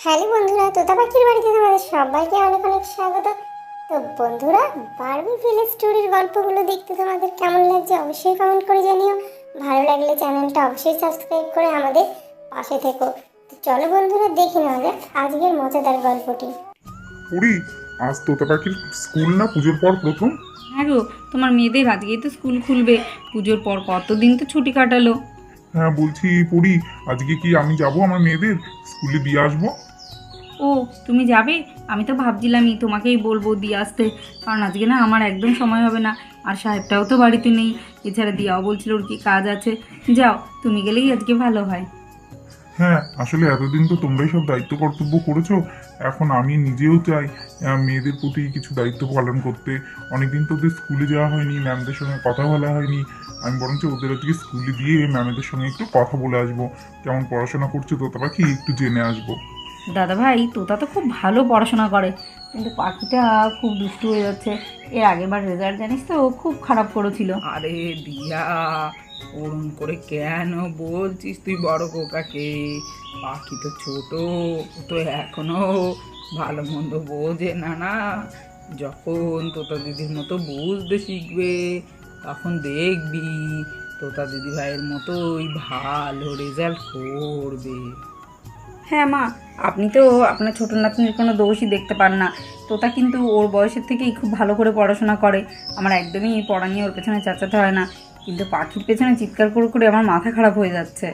Hello বন্ধুরা, তোতা পাখির বাড়িতে তোমাদের সবাইকে অনেক অনেক স্বাগত। তো বন্ধুরা, বারবি ভিলেজ স্টোরির গল্পগুলো দেখতে তোমাদের কেমন লাগছে অবশ্যই কমেন্ট করে জানিও। ভালো লাগলে চ্যানেলটা অবশ্যই সাবস্ক্রাইব করে আমাদের পাশে থেকো। তো চলো বন্ধুরা, দেখে নেওয়া যাক আজকের মজাদার গল্পটি। পুরি, আজ তোতা পাখির স্কুল না পুজোর পর প্রথম? হ্যাঁ গো, তোমার মেয়েদের আজকেই তো স্কুল খুলবে। পুজোর পর কতদিন তো ছুটি কাটালো। হ্যাঁ বলছি পুরি, আজকে কি আমি যাব আমার মেয়েদের স্কুলে দিয়ে আসবো? ও, তুমি যাবে? আমি তো ভাবছিলামই তোমাকেই বলবো দিয়ে আসতে, কারণ আজকে না আমার একদম সময় হবে না। আর সাহেবটাও তো বাড়িতে নেই। এছাড়া দিয়াও বলছিল ওর কি কাজ আছে। যাও, তুমি গেলেই আজকে ভালো হয়। হ্যাঁ, আসলে এতদিন তো তোমরাই সব দায়িত্ব কর্তব্য করেছো। এখন আমি নিজেও চাই মেয়েদের প্রতি কিছু দায়িত্ব পালন করতে। অনেকদিন তো ওদের স্কুলে যাওয়া হয়নি, ম্যামদের সঙ্গে কথা বলা হয়নি। আমি বরঞ্চ ওদের আজকে স্কুলে দিয়ে ম্যামেদের সঙ্গে একটু কথা বলে আসবো, কেমন পড়াশোনা করছে তোতা পাখি একটু জেনে আসবো। দাদা ভাই, তোতা তো খুব ভালো পড়াশোনা করে, কিন্তু পাখিটা খুব দুষ্টু হয়ে যাচ্ছে। এর আগেরবার রেজাল্ট জানিস তো, ও খুব খারাপ করেছিল। আরে দিয়া, ওরম করে কেন বলছিস তুই বড় খোকাকে? পাখি তো ছোট, ও তো এখনো ভালো মন্দ বোঝে না না। যখন তোতা দিদির মতো বুঝতে শিখবে, তখন দেখবি তোতা দিদি ভাইয়ের মতোই ভালো রেজাল্ট করবে। হ্যাঁ মা, আপনি তো আপনার ছোটো নাতনির কোনো দোষই দেখতে পান না। তোতা কিন্তু ওর বয়সের থেকেই খুব ভালো করে পড়াশোনা করে। আমার একদমই পড়া নিয়ে ওর পেছনে চাচাতে হয় না, কিন্তু পাখির পেছনে চিৎকার করে করে আমার মাথা খারাপ হয়ে যাচ্ছে।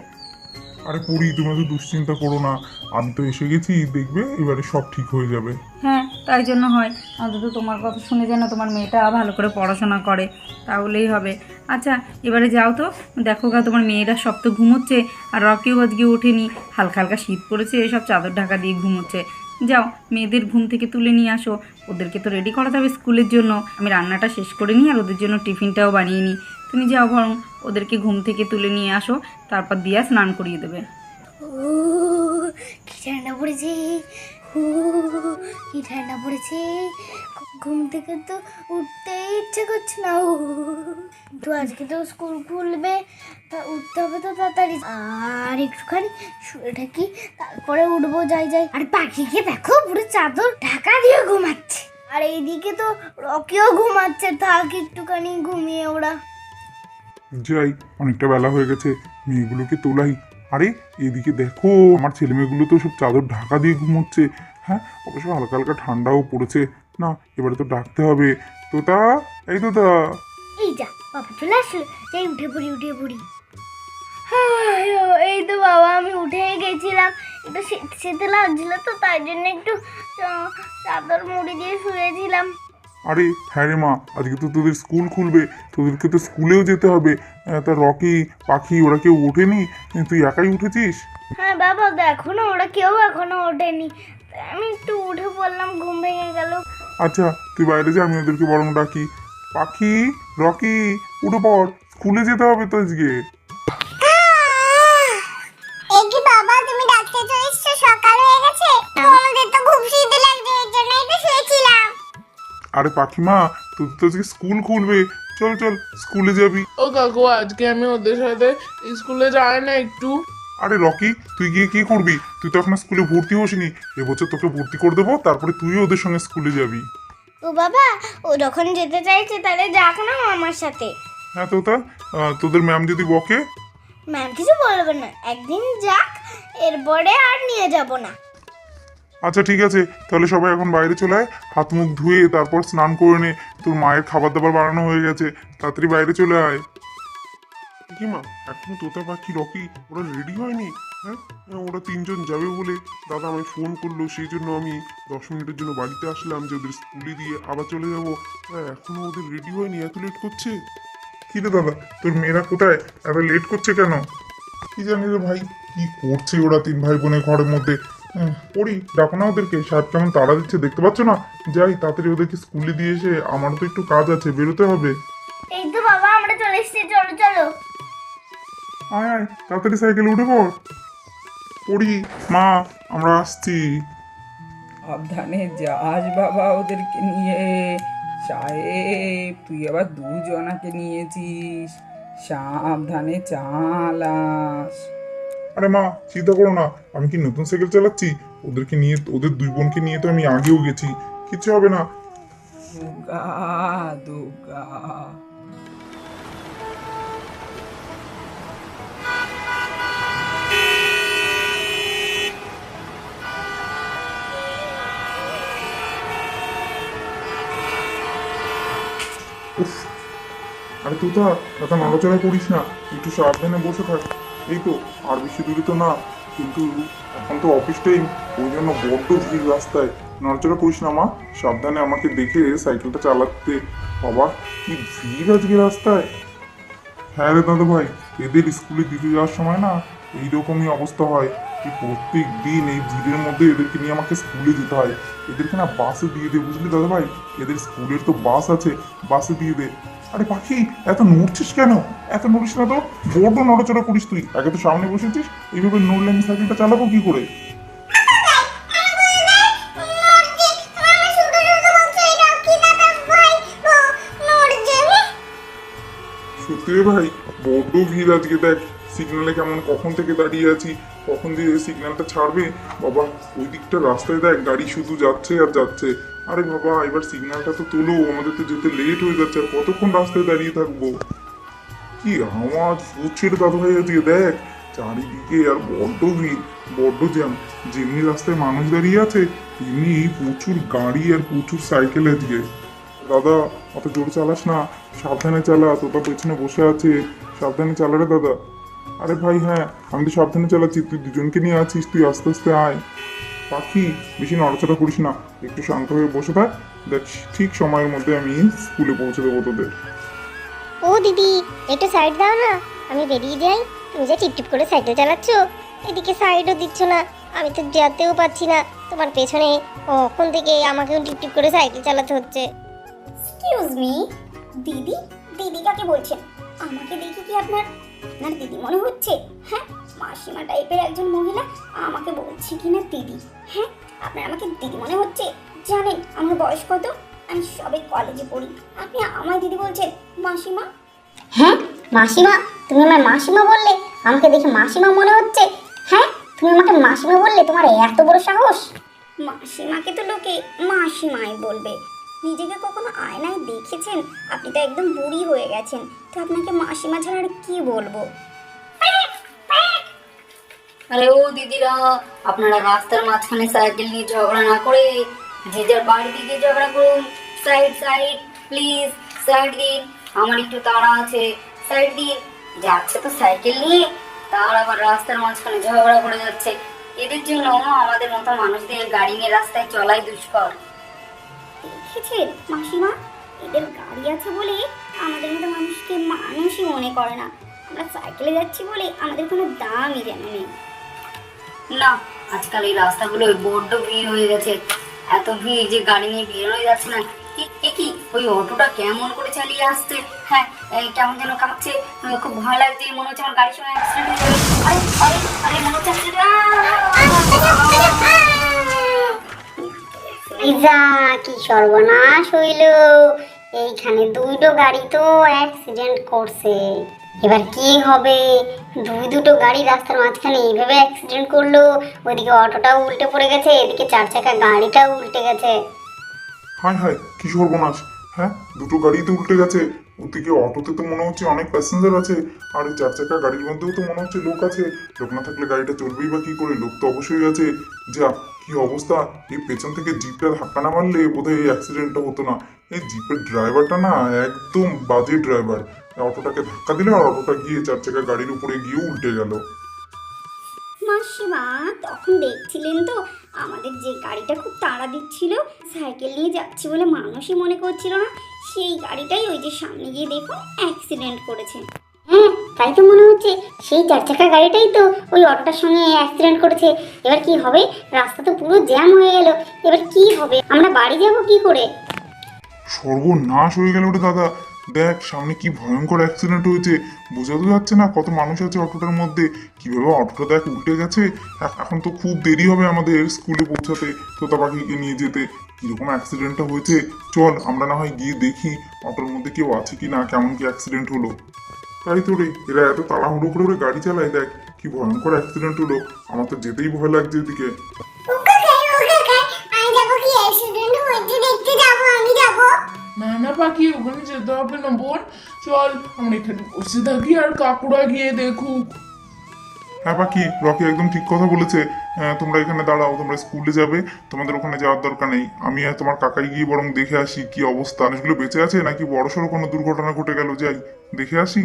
আরে পুরি, তুমি তো দুশ্চিন্তা করো না, আমি তো এসে গেছি, দেখবে এবারে সব ঠিক হয়ে যাবে। হ্যাঁ, তাই জন্য হয়। অন্তত তোমার কথা শুনে যেন তোমার মেয়েটা ভালো করে পড়াশোনা করে, তাহলেই হবে। আচ্ছা, এবারে যাও তো, দেখো গা তোমার মেয়েরা সব তো ঘুমোচ্ছে, আর রকিও আজকে ওঠেনি। হালকা হালকা শীত পড়েছে, সব চাদর ঢাকা দিয়ে ঘুমোচ্ছে। যাও, মেয়েদের ঘুম থেকে তুলে নিয়ে আসো। ওদেরকে তো রেডি করাতে হবে স্কুলের জন্য। আমি রান্নাটা শেষ করে নিই আর ওদের জন্য টিফিনটাও বানিয়ে নিই। তুমি যাও বরং ওদেরকে ঘুম থেকে তুলে নিয়ে আসো, তারপর দিয়া স্নান করিয়ে দেবে। ও, কি ঠান্ডা পড়েছে! ও, কি ঠান্ডা পড়েছে! ঘুম থেকে তো উঠতেই ইচ্ছে করছে না। ও, তো আজকে তো স্কুল খুলবে, তা উঠতে হবে তো তাড়াতাড়ি। আর একটুখানি শুয়ে থাকি, তারপরে উঠবো। যাই যাই। আর পাখিকে দেখো, পুরো চাদর ঢাকা দিয়ে ঘুমাচ্ছে। আর এইদিকে তো রকিও ঘুমাচ্ছে। থাক, একটুখানি ঘুমিয়ে ওরা। যাই, অনেকটা বেলা হয়ে গেছে, মেয়েগুলোকে তোলাই। আরে এদিকে দেখো, আমার ছেলে মেয়েগুলো তো সব চাদর ঢাকা দিয়ে ঘুমোচ্ছে। হ্যাঁ, অবশ্য হালকা হালকা ঠান্ডাও পড়েছে। না, এবারে তো ডাকতে হবে। তোতা, এই তোতা। এই যা, বাবা চলে আসলো। যাই, উঠে পড়ি উঠে পড়ি। হ্যাঁ, এই তো বাবা, আমি উঠে গেছিলাম। একটু শীত শীতে লাগছিল, তো তাই জন্য একটু চাদর মুড়ি দিয়ে শুয়েছিলাম। আরে হ্যাঁ রে মা, আজকে তো তোদের স্কুল খুলবে, তোদেরকে তো স্কুলেও যেতে হবে। তা রকি, পাখি ওরা কেউ ওঠেনি? তুই একাই উঠেছিস? হ্যাঁ বাবা, দেখো না, ওরা কেউ এখনো ওঠেনি। তাই আমি একটু উঠে পড়লাম, ঘুম ভেঙে গেল। আচ্ছা, তুই বাইরে যা, আমি ওদেরকে বরং ডাকি। পাখি, রকি, উঠে পড়, স্কুলে যেতে হবে তো আজকে। একি বাবা, তুমি ডাকতে চলে এসেছো? সকাল হয়ে গেছে। আমাদের তো খুব শীত লাগছে, এর জন্য একটু শুয়েছিলাম। আরে পাখিমা, তোদের তো আজকে স্কুল খুলবে, চল চল স্কুলে যাবি। ও কাকু, আজকে আমি ওদের সাথে স্কুলে যাই না একটু। আরে রকি, তুই গিয়ে কি করবি? তুই তো এখন স্কুলে ভর্তি হসনি। এবছর তোকে ভর্তি করে দেবো, তারপরে তুইও ওদের সঙ্গে স্কুলে যাবি। ও বাবা, ও যখন যেতে চাইছে তাহলে যাক না আমার সাথে। হ্যাঁ তোতা, তোদের ম্যাম যদি বকে? ম্যাম কিছু বলবে না, একদিন যাক, এরপরে আর নিয়ে যাব না। আচ্ছা ঠিক আছে, তাহলে সবাই এখন বাইরে চলে আয়, হাত মুখ ধুয়ে তারপর স্নান করে নে। তোর মায়ের খাবার দাবার বানানো হয়ে গেছে, তাড়াতাড়ি বাইরে চলে আয়। কি মা, এখনো তোতা পাখি রকি ওরা রেডি হয়নি? হ্যাঁ, ওরা তিনজন যাবে বলে দাদা আমায় ফোন করলো, সেই জন্য আমি 10 মিনিটের জন্য বাড়িতে আসলাম যে ওদের স্কুলে দিয়ে আবার চলে যাবো। হ্যাঁ, এখনো ওদের রেডি হয়নি, এত লেট করছে। কি রে দাদা, তোর মেয়েরা কোথায়, এত লেট করছে কেন? কি জানি রে ভাই, কি করছে ওরা তিন ভাই বোনের ঘরের মধ্যে। পড়ি, ডাকো না ওদেরকে, সাহেব কেমন তাড়া দিচ্ছে দেখতে পাচ্ছ না? যাই তাড়াতাড়ি ওদেরকে স্কুলে দিয়ে এসে আমারও তো একটু কাজ আছে, বেরোতে হবে। এই তো বাবা, আমরা চলে এসেছি, চলো চলো। আয় আয়, তাড়াতাড়ি সাইকেলে উঠে পড়। পড়ি, মা, আমরা আসছি। সাবধানে যাস বাবা ওদেরকে নিয়ে। সাহেব, তুই আবার দুজনাকে নিয়েছিস, সাবধানে চালাস। আরে মা, চিন্তা করো না, আমি কি নতুন সাইকেল চালাচ্ছি? ওদেরকে নিয়ে, ওদের দুই বোনকে নিয়ে তো আমি আগেও গেছি, কিচ্ছু হবে না। দুর্গা দুর্গা। উফ, আরে তুই তো এত নড়াচড়া করিস না, একটু সাবধানে বসে থাক। এই তো আর বেশি দূরে তো না, কিন্তু এখন তো অফিস টাইম, ওই জন্য বড্ড ভিড় রাস্তায়। নড়াচড়া করিস না মা, সাবধানে আমাকে দেখে সাইকেলটা চালাতে। বাবা কি ভিড় আজকে রাস্তায়। হ্যাঁ রে দাদা ভাই, এদের স্কুলে দিতে যাওয়ার সময় না এইরকমই অবস্থা হয়। এই প্রত্যেক দিন এই ভিড়ের মধ্যে এদেরকে নিয়ে আমাকে স্কুলে যেতে হয়। এদেরকে না বাসে দিয়ে দে, বুঝলি দাদা ভাই, এদের স্কুলের তো বাস আছে, বাসে দিয়ে দে। আরে পাখি, এত নড়ছিস কেন? এত নড়িস না তো, বড্ড নড়াচড়া করিস তুই। আগে তো সামনে বসেছিস, এইভাবে নড়লে আমি সাইকেলটা চালাবো কি করে? সত্যি রে ভাই, বড্ড ভিড় আজকে। দেখ সিগন্যালে কেমন কখন থেকে দাঁড়িয়ে আছি, কখন দিয়ে সিগন্যালটা ছাড়বে। বাবা ওই দিকটা রাস্তায় দেখ গাড়ি শুধু যাচ্ছে আর যাচ্ছে। আরে বাবা এবার সিগন্যালটা তো তোলো, আমাদের তো যেতে লেট হয়ে যাচ্ছে, আর কতক্ষণ রাস্তায় দাঁড়িয়ে থাকবো। কি আওয়াজ হচ্ছে রে দাদু ভাই আজকে, দেখ চারিদিকে আর বড্ড ভিড়, বড্ড জ্যাম। যেমনি রাস্তায় মানুষ দাঁড়িয়ে আছে তেমনি প্রচুর গাড়ি আর প্রচুর সাইকেল আজকে। দাদা অত জোরে চালাস না, সাবধানে চালা, তোটা পেছনে বসে আছে, সাবধানে চালা রে দাদা। আরে ভাই হ্যাঁ, আমি তো সাবধানে চালাচ্ছি, তুই দুজনকে নিয়ে আছিস, তুই আস্তে আস্তে আয়। পাখি বেশি নড়াচড়া করিস না, একটু শান্ত হয়ে বসে থাক, দেখ ঠিক সময়ের মধ্যে আমি স্কুলে পৌঁছে দেবো তোদের। ও দিদি, একটু সাইড দাও না, আমি বেরিয়ে যাই। তুমি যে টিপটিপ করে সাইকেল চালাচ্ছ, এদিকে সাইডও দিচ্ছ না, আমি তো যেতেও পারছি না। তোমার পেছনে কখন থেকে আমাকেও টিপটিপ করে সাইকেল চালাতে হচ্ছে। এক্সকিউজ মি, দিদি? দিদি কাকে বলছেন? আমাকে দেখে কি আপনার আপনার দিদি মনে হচ্ছে? হ্যাঁ, মাসিমা টাইপের একজন মহিলা আমাকে বলছে কিনা দিদি। হ্যাঁ, আপনার আমাকে দিদি মনে হচ্ছে? জানেন আমার বয়স কত? আমি সবে কলেজে পড়ি, আপনি আমায় দিদি বলছেন? মাসিমা? হ্যাঁ মাসিমা? তুমি আমার মাসিমা বললে? আমাকে দেখে মাসিমা মনে হচ্ছে? হ্যাঁ, তুমি আমাকে মাসিমা বললে? তোমার এত বড় সাহস! মাসিমাকে তো লোকে মাসিমাই বলবে। নিজেকে কখনো আয়নায় দেখেছেন? আপনি তো একদম বুড়ি হয়ে গেছেন, তো আপনাকে মাসিমা ছাড়া আর কি বলবো? আরে ও দিদিরা, আপনারা রাস্তার মাঝখানে সাইকেল নিয়ে ঝগড়া না করে যে যার বাড়িতে গিয়ে ঝগড়া করুন। সাইড সাইড প্লিজ, সাইড দিন, আমার একটু তাড়া আছে, সাইড দিন। যাচ্ছে তো সাইকেল নিয়ে, তার আবার রাস্তার মাঝখানে ঝগড়া করে যাচ্ছে। এদের জন্য আমাদের মতো মানুষদের গাড়ি নিয়ে রাস্তায় চলাই দুষ্কর। দেখেছেন মাসিমা, এদের গাড়ি আছে বলে আমাদের মতো মানুষকে মানুষই মনে করে না। আমরা সাইকেলে যাচ্ছি বলে আমাদের কোনো দামই যেন নেই। না, আজকাল এই রাস্তাগুলো বড্ড ভিড় হয়ে গেছে, এত ভিড় যে গাড়ি নিয়ে বেরোনো যাচ্ছে না। কি ওই অটোটা কেমন করে চালিয়ে আসছে? হ্যাঁ, কেমন যেন কাঁপছে, খুব ভয় লাগছে, মনে হচ্ছে আমার গাড়ির সঙ্গে অ্যাক্সিডেন্ট হয়ে যাবে। আরে আরে আরে মনে হচ্ছে লিজা, কি সর্বনাশ হইল! এইখানে দুটো গাড়ি তো অ্যাক্সিডেন্ট করছে, এবার কি হবে? দুটো গাড়ি রাস্তার মাঝখানে এইভাবে অ্যাক্সিডেন্ট করলো, ওইদিকে অটোটাও উল্টে পড়ে গেছে, এদিকে চার চাকা গাড়িটাও উল্টে গেছে। হায় হায় কি সর্বনাশ! হ্যাঁ, দুটো গাড়ি তো উল্টে গেছে। ওদিকে অটোতে তো মনে হচ্ছে অনেক প্যাসেঞ্জার আছে, আর ওই চার চাকা গাড়ির মধ্যেও তো মনে হচ্ছে লোক আছে। লোক না থাকলে গাড়িটা চলবেই বা কি করে? লোক তো অবশ্যই আছে। যা কি অবস্থা! এই পেছন থেকে জিপটা ধাক্কা না মারলে বোধহয় এই অ্যাক্সিডেন্টটা হতো না। এই জিপের ড্রাইভারটা না একদম বাজে ড্রাইভার। অটোটাকে ধাক্কা দিল আর অটোটা গিয়ে চার চাকা গাড়ির উপরে গিয়ে উল্টে গেল। মাসিমা, তখন দেখছিলেন তো আমাদের যে গাড়িটা খুব তাড়া দিচ্ছিল, সাইকেল নিয়ে যাচ্ছি বলে মানুষই মনে করছিল না, সেই গাড়িটাই ওই যে সামনে গিয়ে দেখুন অ্যাক্সিডেন্ট করেছে। হ্যাঁ, তাই তো মনে হচ্ছে সেই চার চাকা গাড়িটাই তো ওই অটোটার সঙ্গে অ্যাক্সিডেন্ট করেছে। এবার কি হবে? রাস্তা তো পুরো জ্যাম হয়ে গেল, এবার কি হবে? আমরা বাড়ি যাব কি করে? সর্বনাশ হয়ে গেল রে দাদা। দেখ সামনে কি ভয়ঙ্কর অ্যাক্সিডেন্ট হয়েছে, বোঝা তো যাচ্ছে না কত মানুষ আছে অটোটার মধ্যে। কিভাবে অটোটা দেখ উল্টে গেছে। এখন তো খুব দেরি হবে আমাদের স্কুলে পৌঁছাতে, তোতা পাখিকে নিয়ে যেতে। কিরকম অ্যাক্সিডেন্টটা হয়েছে, চল আমরা না হয় গিয়ে দেখি অটোর মধ্যে কেউ আছে কি না, কেমন কি অ্যাক্সিডেন্ট হলো। তাই তো রে, এরা এত তাড়াহুড়ো করে গাড়ি চালায়, দেখ কি ভয়ঙ্কর অ্যাক্সিডেন্ট হলো, আমার তো যেতেই ভয় লাগছে এদিকে। আমি যাবো কি অ্যাক্সিডেন্ট হয়েছে দেখতে যাবো, আমি যাবো। না না পাখি, ওখানে যেতে হবে না বোন, চল আমরা এখানে বসে থাকি আর কাকুরা গিয়ে দেখুক। হ্যাঁ পাখি, রকি একদম ঠিক কথা বলেছে। তোমরা এখানে দাঁড়াও, তোমরা স্কুলে যাবে, তোমাদের ওখানে যাওয়ার দরকার নেই। আমি আর তোমার কাকাই গিয়ে বরং দেখে আসি কি অবস্থা, মানুষগুলো বেঁচে আছে নাকি বড়সড় কোনো দুর্ঘটনা ঘটে গেল, যাই দেখে আসি।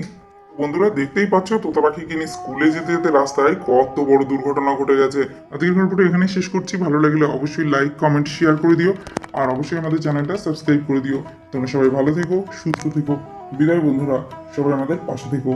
বন্ধুরা দেখতেই পাচ্ছ তোতা পাখিকে নিয়ে স্কুলে যেতে যেতে রাস্তায় কত বড় দুর্ঘটনা ঘটে গেছে। আজকের গল্পটা এখানে শেষ করছি। ভালো লাগলে অবশ্যই লাইক কমেন্ট শেয়ার করে দিও, আর অবশ্যই আমাদের চ্যানেলটা সাবস্ক্রাইব করে দিও। তোমরা সবাই ভালো থেকো, সুস্থ থেকো। বিদায় বন্ধুরা, সবাই আমাদের পাশে থেকো।